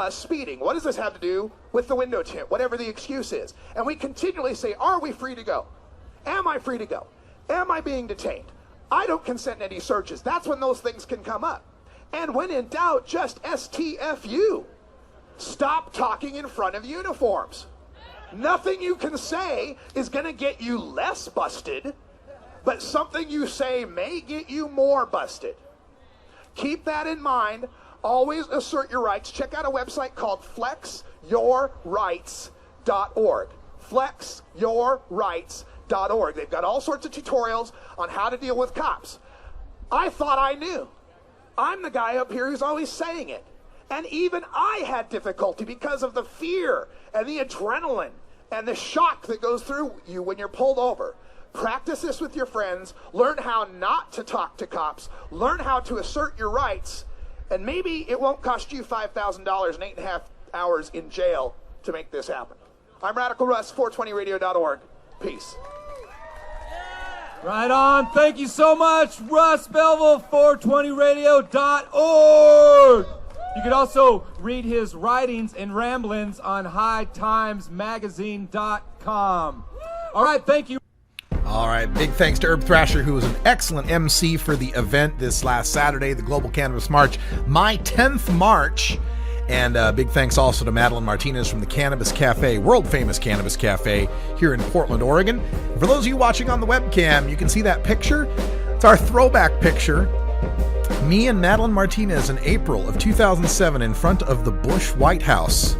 speeding? What does this have to do with the window tint? Whatever the excuse is. And we continually say, are we free to go? Am I free to go? Am I being detained? I don't consent to any searches. That's when those things can come up. And when in doubt, just STFU. Stop talking in front of uniforms. Nothing you can say is going to get you less busted, but something you say may get you more busted. Keep that in mind. Always assert your rights. Check out a website called flexyourrights.org. Flexyourrights.org. They've got all sorts of tutorials on how to deal with cops. I thought I knew. I'm the guy up here who's always saying it. And even I had difficulty because of the fear and the adrenaline and the shock that goes through you when you're pulled over. Practice this with your friends. Learn how not to talk to cops. Learn how to assert your rights. And maybe it won't cost you $5,000 and 8.5 hours in jail to make this happen. I'm Radical Russ, 420radio.org. Peace. Right on. Thank you so much, Russ Belville, 420radio.org. You can also read his writings and ramblings on hightimesmagazine.com. All right, thank you. All right, big thanks to Herb Thrasher, who was an excellent MC for the event this last Saturday, the Global Cannabis March, my 10th March. And big thanks also to Madeline Martinez from the Cannabis Cafe, world-famous Cannabis Cafe here in Portland, Oregon. And for those of you watching on the webcam, you can see that picture. It's our throwback picture. Me and Madeline Martinez in April of 2007 in front of the Bush White House.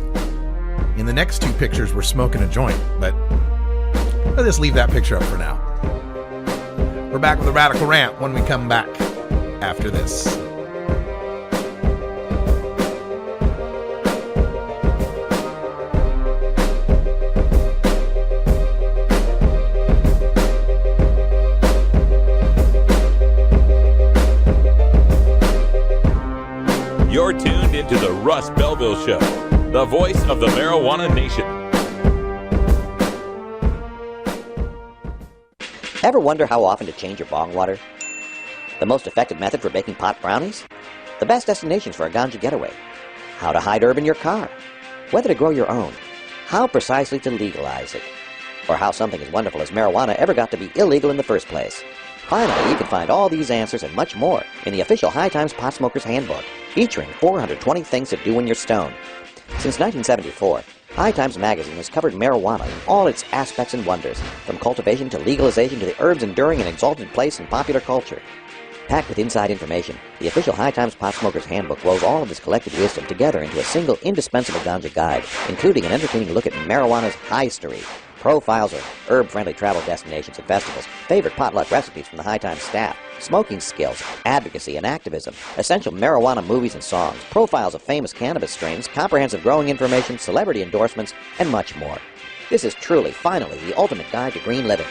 In the next two pictures, we're smoking a joint, but I'll just leave that picture up for now. We're back with a Radical Rant when we come back after this. You're tuned into the Russ Belville Show, the voice of the marijuana nation. Ever wonder how often to change your bong water? The most effective method for baking pot brownies? The best destinations for a ganja getaway? How to hide herb in your car? Whether to grow your own? How precisely to legalize it? Or how something as wonderful as marijuana ever got to be illegal in the first place? Finally, you can find all these answers and much more in the official High Times Pot Smoker's Handbook, featuring 420 things to do when you're stoned. Since 1974, High Times Magazine has covered marijuana in all its aspects and wonders, from cultivation to legalization to the herb's enduring and exalted place in popular culture. Packed with inside information, the official High Times Pot Smoker's Handbook rolls all of this collected wisdom together into a single indispensable ganja guide, including an entertaining look at marijuana's history, profiles of herb-friendly travel destinations and festivals, favorite potluck recipes from the High Times staff, smoking skills, advocacy and activism, essential marijuana movies and songs, profiles of famous cannabis strains, comprehensive growing information, celebrity endorsements, and much more. This is truly, finally, the ultimate guide to green living.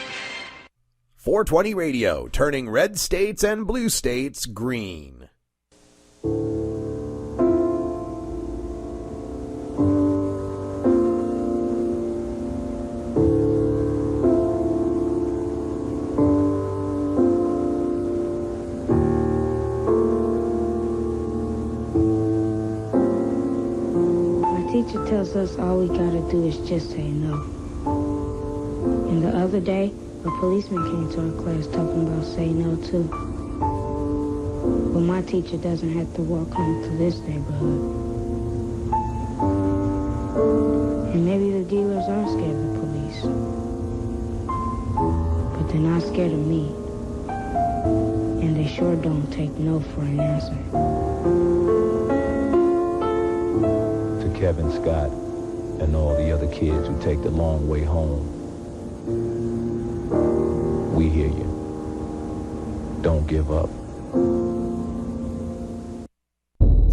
420 Radio, turning red states and blue states green. Teacher tells us all we gotta do is just say no. And the other day, a policeman came to our class talking about say no too. But my teacher doesn't have to walk home to this neighborhood. And maybe the dealers are scared of the police. But they're not scared of me. And they sure don't take no for an answer. Kevin Scott and all the other kids who take the long way home. We hear you. Don't give up.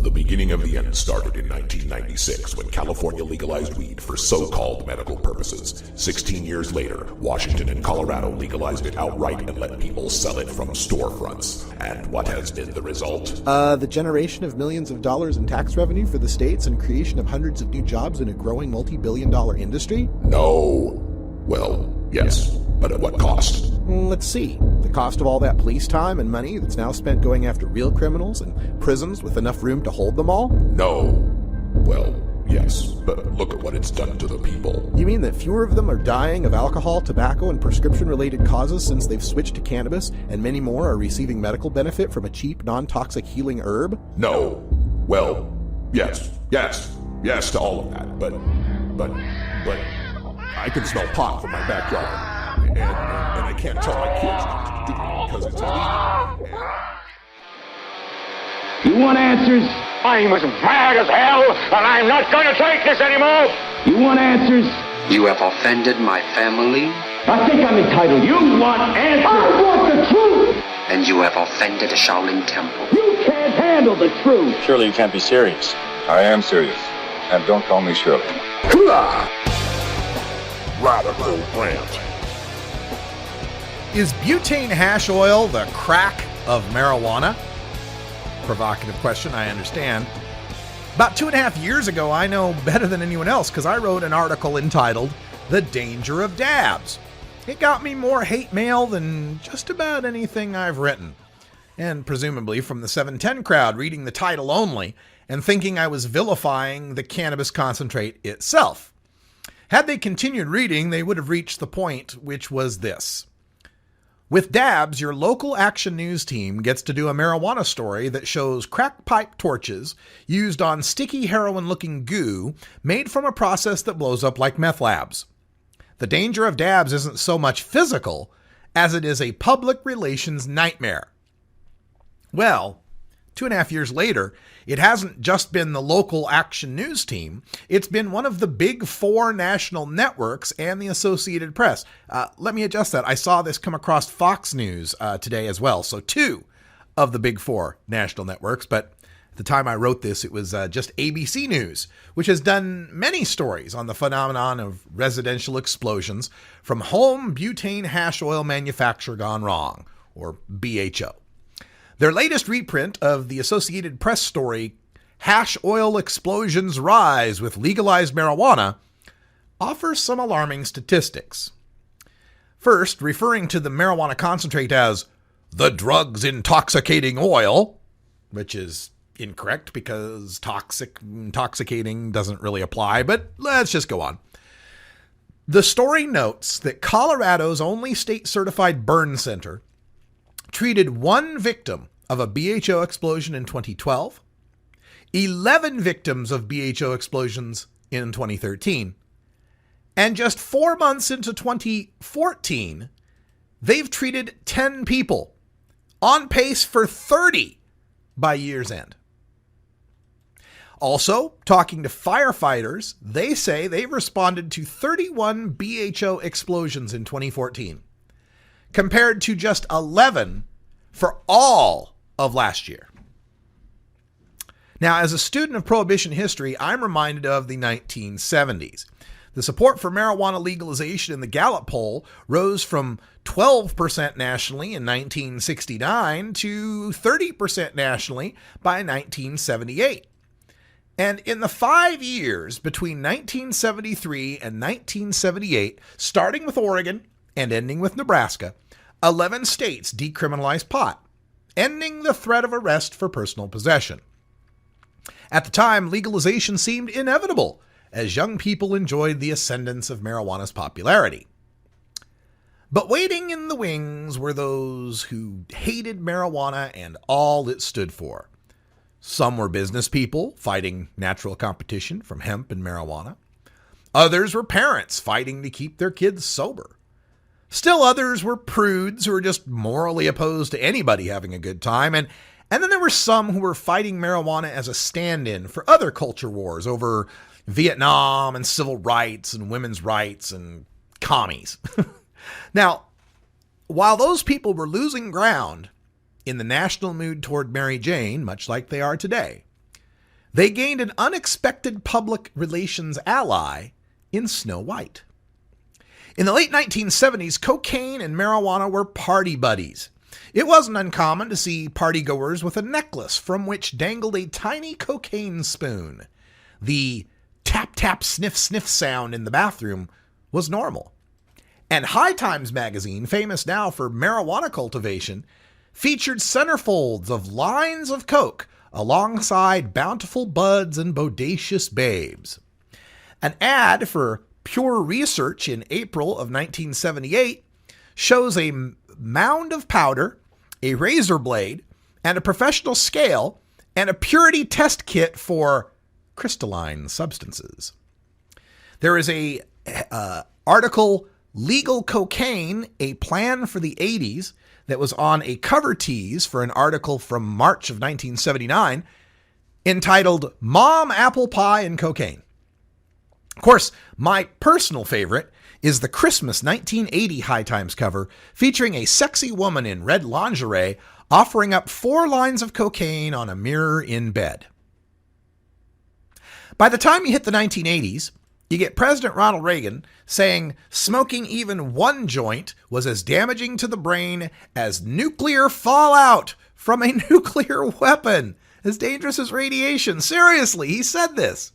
The beginning of the end started in 1996 when California legalized weed for so-called medical purposes. 16 years later, Washington and Colorado legalized it outright and let people sell it from storefronts. And what has been the result? The generation of millions of dollars in tax revenue for the states and creation of hundreds of new jobs in a growing multi-billion-dollar industry? No. Well, yes, but at what cost? Let's see. The cost of all that police time and money that's now spent going after real criminals and prisons with enough room to hold them all? No. Well, yes, but look at what it's done to the people. You mean that fewer of them are dying of alcohol, tobacco, and prescription-related causes since they've switched to cannabis, and many more are receiving medical benefit from a cheap, non-toxic healing herb? No. Well, yes to all of that, but I can smell pot from my backyard. And I can't tell my kids not to do it because it's illegal. You want answers? I'm as mad as hell, and I'm not going to take this anymore. You want answers? You have offended my family. I think I'm entitled. You want answers? I want the truth. And you have offended a Shaolin temple. You can't handle the truth. Surely you can't be serious. I am serious. And don't call me Shirley. Radical Rant. Is butane hash oil the crack of marijuana? Provocative question, I understand. About 2.5 years ago, I know better than anyone else because I wrote an article entitled The Danger of Dabs. It got me more hate mail than just about anything I've written. And presumably from the 710 crowd reading the title only and thinking I was vilifying the cannabis concentrate itself. Had they continued reading, they would have reached the point, which was this. With dabs, your local Action News team gets to do a marijuana story that shows crack pipe torches used on sticky heroin-looking goo made from a process that blows up like meth labs. The danger of dabs isn't so much physical as it is a public relations nightmare. Well, 2.5 years later, it hasn't just been the local Action News team. It's been one of the big 4 national networks and the Associated Press. Let me adjust that. I saw this come across Fox News today as well. So 2 of the big 4 national networks. But at the time I wrote this, it was just ABC News, which has done many stories on the phenomenon of residential explosions from home butane hash oil manufacture gone wrong, or BHO. Their latest reprint of the Associated Press story, Hash Oil Explosions Rise with Legalized Marijuana, offers some alarming statistics. First, referring to the marijuana concentrate as the drug's intoxicating oil, which is incorrect because intoxicating doesn't really apply, but let's just go on. The story notes that Colorado's only state-certified burn center treated 1 victim of a BHO explosion in 2012, 11 victims of BHO explosions in 2013, and just 4 months into 2014, they've treated 10 people, on pace for 30 by year's end. Also, talking to firefighters, they say they've responded to 31 BHO explosions in 2014, compared to just 11 for all of last year. Now, as a student of Prohibition history, I'm reminded of the 1970s. The support for marijuana legalization in the Gallup poll rose from 12% nationally in 1969 to 30% nationally by 1978. And in the 5 years between 1973 and 1978, starting with Oregon and ending with Nebraska, 11 states decriminalized pot, ending the threat of arrest for personal possession. At the time, legalization seemed inevitable as young people enjoyed the ascendance of marijuana's popularity. But waiting in the wings were those who hated marijuana and all it stood for. Some were business people fighting natural competition from hemp and marijuana. Others were parents fighting to keep their kids sober. Still others were prudes who were just morally opposed to anybody having a good time. And then there were some who were fighting marijuana as a stand-in for other culture wars over Vietnam and civil rights and women's rights and commies. Now, while those people were losing ground in the national mood toward Mary Jane, much like they are today, they gained an unexpected public relations ally in Snow White. In the late 1970s, cocaine and marijuana were party buddies. It wasn't uncommon to see partygoers with a necklace from which dangled a tiny cocaine spoon. The tap, tap, sniff, sniff sound in the bathroom was normal. And High Times magazine, famous now for marijuana cultivation, featured centerfolds of lines of coke alongside bountiful buds and bodacious babes. An ad for Pure Research in April of 1978 shows a mound of powder, a razor blade, and a professional scale, and a purity test kit for crystalline substances. There is a article, Legal Cocaine, a Plan for the 80s, that was on a cover tease for an article from March of 1979 entitled Mom, Apple Pie, and Cocaine. Of course, my personal favorite is the Christmas 1980 High Times cover featuring a sexy woman in red lingerie offering up 4 lines of cocaine on a mirror in bed. By the time you hit the 1980s, you get President Ronald Reagan saying smoking even one joint was as damaging to the brain as nuclear fallout from a nuclear weapon, as dangerous as radiation. Seriously, he said this.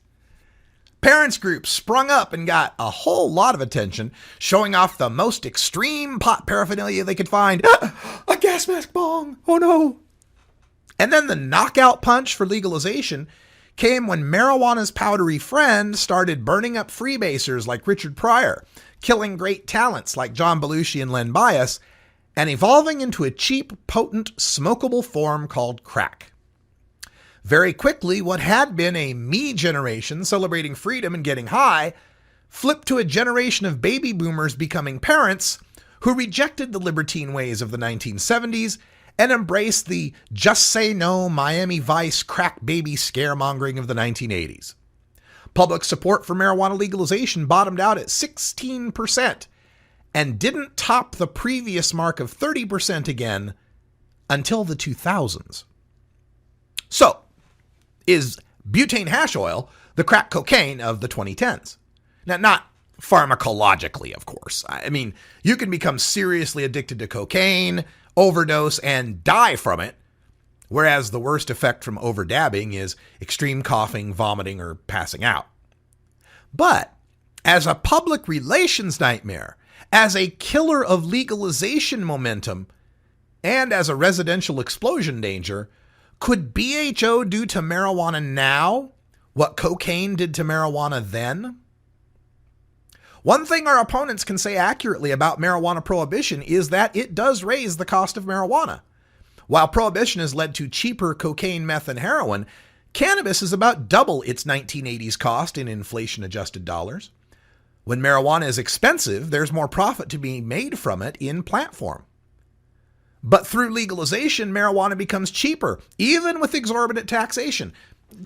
Parents groups sprung up and got a whole lot of attention, showing off the most extreme pot paraphernalia they could find. A gas mask bong! Oh no! And then the knockout punch for legalization came when marijuana's powdery friend started burning up freebasers like Richard Pryor, killing great talents like John Belushi and Len Bias, and evolving into a cheap, potent, smokable form called crack. Very quickly, what had been a me generation celebrating freedom and getting high flipped to a generation of baby boomers becoming parents who rejected the libertine ways of the 1970s and embraced the just say no Miami Vice crack baby scaremongering of the 1980s. Public support for marijuana legalization bottomed out at 16% and didn't top the previous mark of 30% again until the 2000s. So, is butane hash oil the crack cocaine of the 2010s? Now, not pharmacologically, of course. I mean, you can become seriously addicted to cocaine, overdose, and die from it, whereas the worst effect from overdabbing is extreme coughing, vomiting, or passing out. But as a public relations nightmare, as a killer of legalization momentum, and as a residential explosion danger, could BHO do to marijuana now what cocaine did to marijuana then? One thing our opponents can say accurately about marijuana prohibition is that it does raise the cost of marijuana. While prohibition has led to cheaper cocaine, meth, and heroin, cannabis is about double its 1980s cost in inflation-adjusted dollars. When marijuana is expensive, there's more profit to be made from it in plant form. But through legalization, marijuana becomes cheaper, even with exorbitant taxation.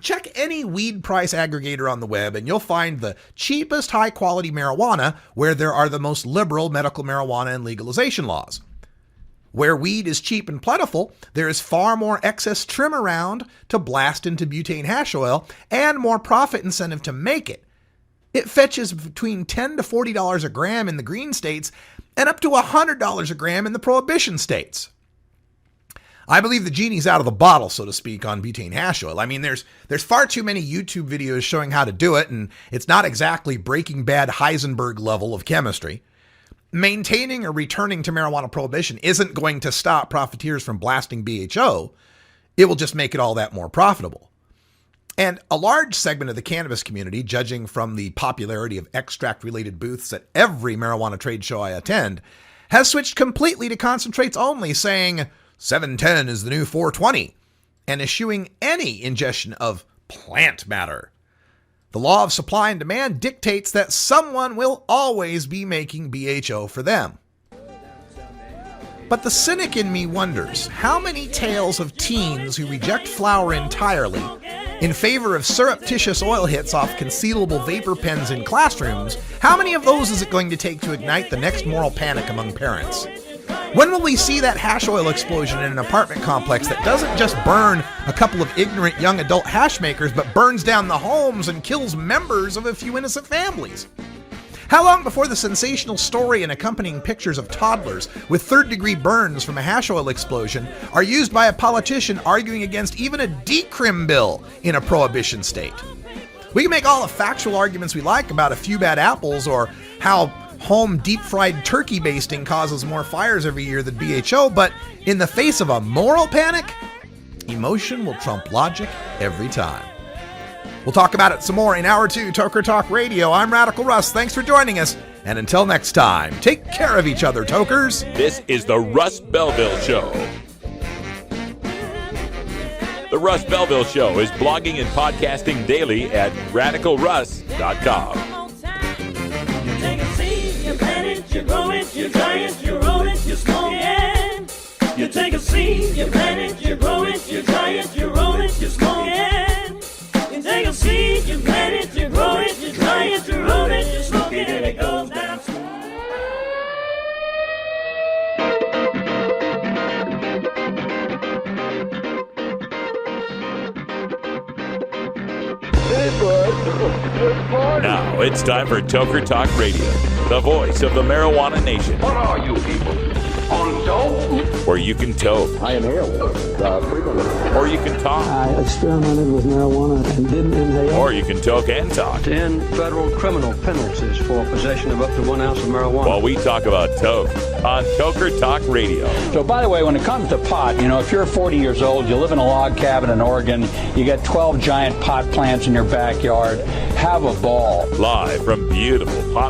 Check any weed price aggregator on the web and you'll find the cheapest high-quality marijuana where there are the most liberal medical marijuana and legalization laws. Where weed is cheap and plentiful, there is far more excess trim around to blast into butane hash oil and more profit incentive to make it. It fetches between $10 to $40 a gram in the green states and up to $100 a gram in the prohibition states. I believe the genie's out of the bottle, so to speak, on butane hash oil. I mean, there's far too many YouTube videos showing how to do it, and it's not exactly Breaking Bad Heisenberg level of chemistry. Maintaining or returning to marijuana prohibition isn't going to stop profiteers from blasting BHO. It will just make it all that more profitable. And a large segment of the cannabis community, judging from the popularity of extract-related booths at every marijuana trade show I attend, has switched completely to concentrates only, saying 710 is the new 420, and eschewing any ingestion of plant matter. The law of supply and demand dictates that someone will always be making BHO for them. But the cynic in me wonders how many tales of teens who reject flower entirely in favor of surreptitious oil hits off concealable vapor pens in classrooms, how many of those is it going to take to ignite the next moral panic among parents? When will we see that hash oil explosion in an apartment complex that doesn't just burn a couple of ignorant young adult hash makers, but burns down the homes and kills members of a few innocent families? How long before the sensational story and accompanying pictures of toddlers with third-degree burns from a hash oil explosion are used by a politician arguing against even a decrim bill in a prohibition state? We can make all the factual arguments we like about a few bad apples or how home deep-fried turkey basting causes more fires every year than BHO, but in the face of a moral panic, emotion will trump logic every time. We'll talk about it some more in Hour 2, Toker Talk Radio. I'm Radical Russ. Thanks for joining us. And until next time, take care of each other, Tokers. This is the Russ Belville Show. The Russ Belville Show is blogging and podcasting daily at radicalruss.com. You take a seed, you plant it, you grow it, you dry it, you roll it, you smoke it. You take a seed, you plant it, you grow it, you dry it, you roll it, you smoke it. You take a seed, you plant it, you grow it, you dry it, you roll it, you smoke it, and it goes down smooth. Now it's time for Toker Talk Radio, the voice of the marijuana nation. What are you people? On dope? Where you can toke. I inhale frequently. Or you can talk. I experimented with marijuana and didn't inhale. Or you can toke and talk. 10 federal criminal penalties for possession of up to 1 ounce of marijuana. While we talk about toke on Toker Talk Radio. So, by the way, when it comes to pot, you know, if you're 40 years old, you live in a log cabin in Oregon, you got 12 giant pot plants in your backyard, have a ball. Live from beautiful Pot